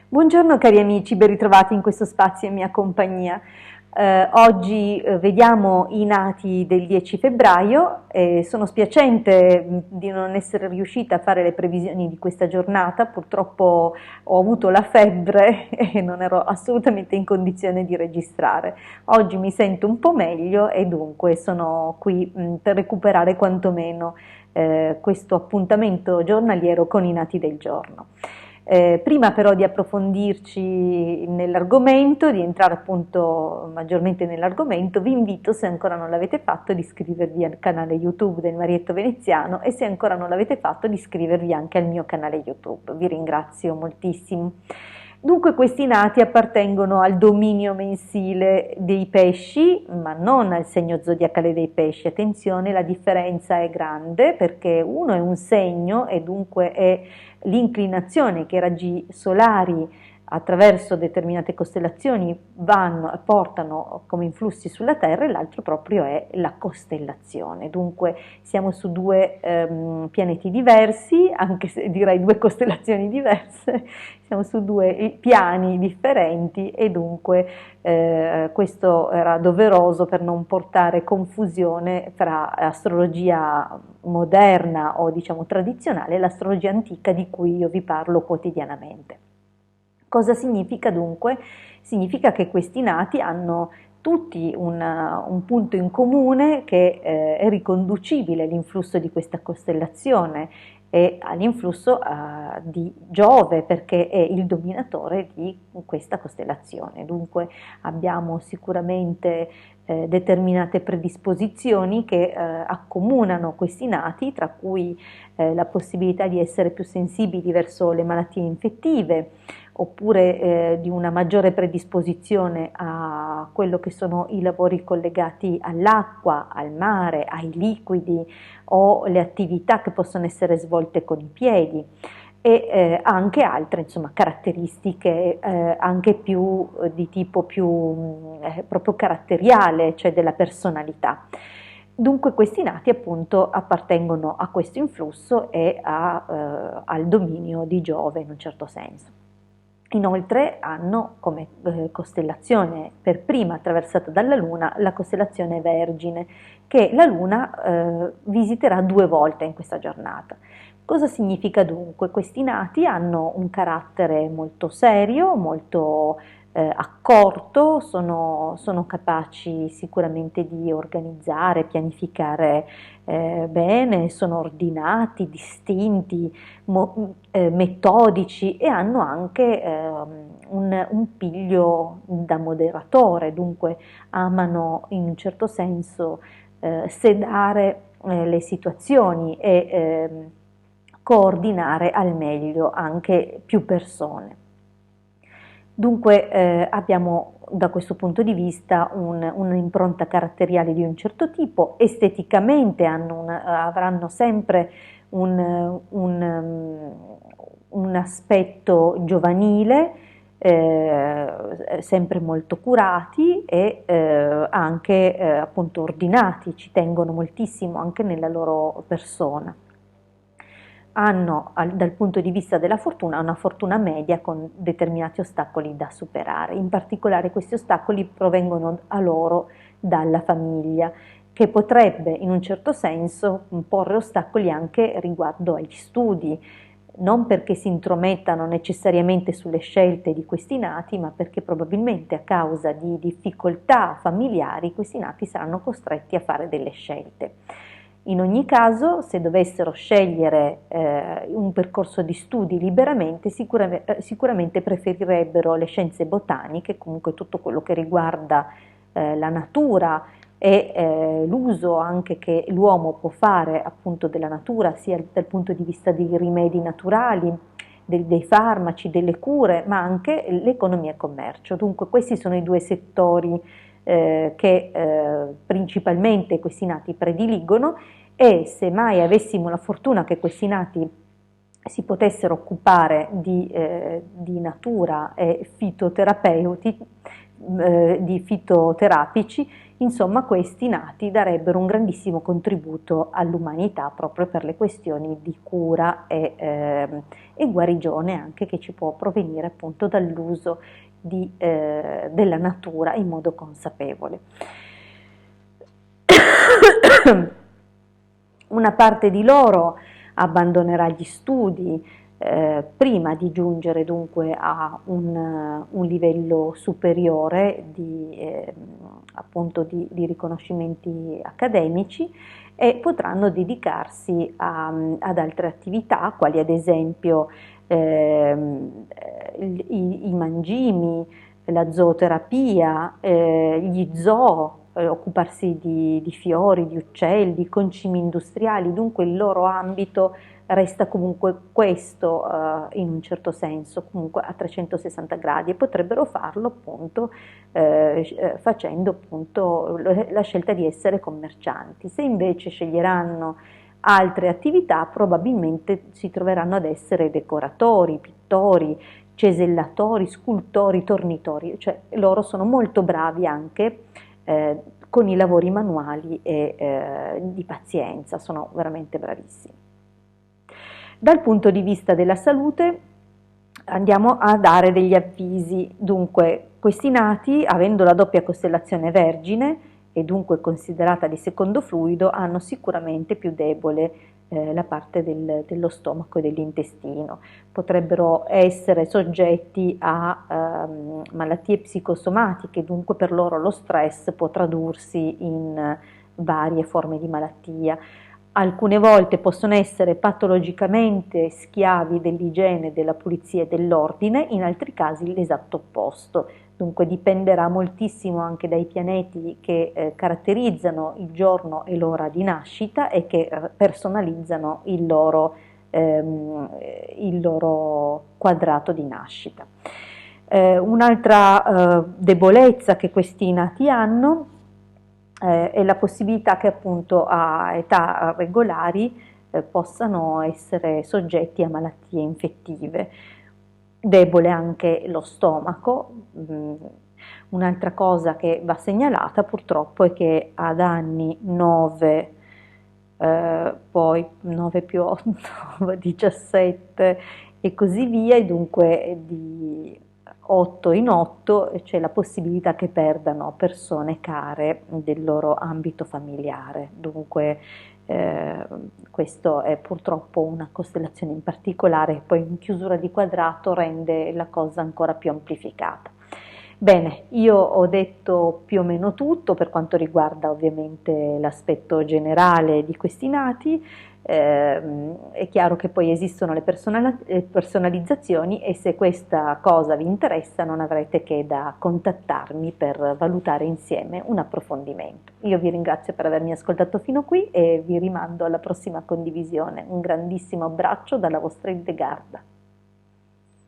Buongiorno cari amici, ben ritrovati in questo spazio in mia compagnia. Oggi vediamo i nati del 10 febbraio e sono spiacente di non essere riuscita a fare le previsioni di questa giornata, purtroppo ho avuto la febbre e non ero assolutamente in condizione di registrare. Oggi mi sento un po' meglio e dunque sono qui per recuperare quantomeno questo appuntamento giornaliero con i nati del giorno. Prima però di approfondirci nell'argomento, di entrare appunto maggiormente nell'argomento, vi invito, se ancora non l'avete fatto, di iscrivervi al canale YouTube del Marietto Veneziano e se ancora non l'avete fatto, di iscrivervi anche al mio canale YouTube. Vi ringrazio moltissimo. Dunque questi nati appartengono al dominio mensile dei pesci, ma non al segno zodiacale dei pesci. Attenzione, la differenza è grande perché uno è un segno e dunque è l'inclinazione che i raggi solari attraverso determinate costellazioni portano come influssi sulla Terra e l'altro proprio è la costellazione. Dunque siamo su due pianeti diversi, anche se direi due costellazioni diverse, siamo su due piani differenti e dunque questo era doveroso per non portare confusione tra astrologia moderna o diciamo tradizionale e l'astrologia antica di cui io vi parlo quotidianamente. Cosa significa dunque? Significa che questi nati hanno tutti un punto in comune che è riconducibile all'influsso di questa costellazione e all'influsso di Giove perché è il dominatore di questa costellazione. Dunque abbiamo sicuramente determinate predisposizioni che accomunano questi nati, tra cui la possibilità di essere più sensibili verso le malattie infettive, oppure di una maggiore predisposizione a quello che sono i lavori collegati all'acqua, al mare, ai liquidi o le attività che possono essere svolte con i piedi e anche altre insomma, caratteristiche anche più di tipo più proprio caratteriale, cioè della personalità. Dunque questi nati appunto appartengono a questo influsso e al dominio di Giove in un certo senso. Inoltre hanno come costellazione per prima attraversata dalla Luna la costellazione Vergine, che la Luna visiterà 2 volte in questa giornata. Cosa significa dunque? Questi nati hanno un carattere molto serio, molto accorto, sono capaci sicuramente di organizzare, pianificare bene, sono ordinati, distinti, metodici e hanno anche un piglio da moderatore, dunque amano in un certo senso sedare le situazioni e coordinare al meglio anche più persone. Dunque abbiamo da questo punto di vista un'impronta caratteriale di un certo tipo, esteticamente avranno sempre un aspetto giovanile, sempre molto curati e anche appunto ordinati, ci tengono moltissimo anche nella loro persona. Hanno dal punto di vista della fortuna una fortuna media con determinati ostacoli da superare. In particolare questi ostacoli provengono a loro dalla famiglia, che potrebbe in un certo senso porre ostacoli anche riguardo agli studi, non perché si intromettano necessariamente sulle scelte di questi nati, ma perché probabilmente a causa di difficoltà familiari questi nati saranno costretti a fare delle scelte. In ogni caso, se dovessero scegliere un percorso di studi liberamente, sicuramente preferirebbero le scienze botaniche, comunque tutto quello che riguarda la natura e l'uso anche che l'uomo può fare appunto della natura, sia dal punto di vista dei rimedi naturali, dei farmaci, delle cure, ma anche l'economia e il commercio. Dunque questi sono i 2 settori che principalmente questi nati prediligono e se mai avessimo la fortuna che questi nati si potessero occupare di natura e fitoterapeuti, di fitoterapici, insomma questi nati darebbero un grandissimo contributo all'umanità proprio per le questioni di cura e guarigione anche che ci può provenire appunto dall'uso della natura in modo consapevole. Una parte di loro abbandonerà gli studi prima di giungere dunque a un livello superiore appunto di riconoscimenti accademici e potranno dedicarsi ad altre attività, quali ad esempio i mangimi, la zooterapia, gli zoo, occuparsi di fiori, di uccelli, di concimi industriali, dunque il loro ambito resta comunque questo in un certo senso, comunque a 360 gradi, e potrebbero farlo appunto facendo appunto la scelta di essere commercianti. Se invece sceglieranno altre attività, probabilmente si troveranno ad essere decoratori, pittori, cesellatori, scultori, tornitori, cioè loro sono molto bravi anche con i lavori manuali e di pazienza, sono veramente bravissimi. Dal punto di vista della salute andiamo a dare degli avvisi. Dunque, questi nati, avendo la doppia costellazione Vergine e dunque considerata di secondo fluido, hanno sicuramente più debole la parte dello stomaco e dell'intestino. Potrebbero essere soggetti a malattie psicosomatiche, dunque per loro lo stress può tradursi in varie forme di malattia. Alcune volte possono essere patologicamente schiavi dell'igiene, della pulizia e dell'ordine, in altri casi l'esatto opposto. Dunque dipenderà moltissimo anche dai pianeti che caratterizzano il giorno e l'ora di nascita e che personalizzano il loro quadrato di nascita. Un'altra debolezza che questi nati hanno è la possibilità che appunto a età regolari possano essere soggetti a malattie infettive. Debole anche lo stomaco. Un'altra cosa che va segnalata purtroppo è che ad anni 9, poi 9 più 8, 17 e così via, e dunque di 8 in 8 c'è la possibilità che perdano persone care del loro ambito familiare. Dunque questo è purtroppo una costellazione in particolare, poi in chiusura di quadrato rende la cosa ancora più amplificata. Bene, io ho detto più o meno tutto per quanto riguarda ovviamente l'aspetto generale di questi nati. È chiaro che poi esistono le personalizzazioni e se questa cosa vi interessa non avrete che da contattarmi per valutare insieme un approfondimento. Io vi ringrazio per avermi ascoltato fino qui e vi rimando alla prossima condivisione. Un grandissimo abbraccio dalla vostra Hildegarda.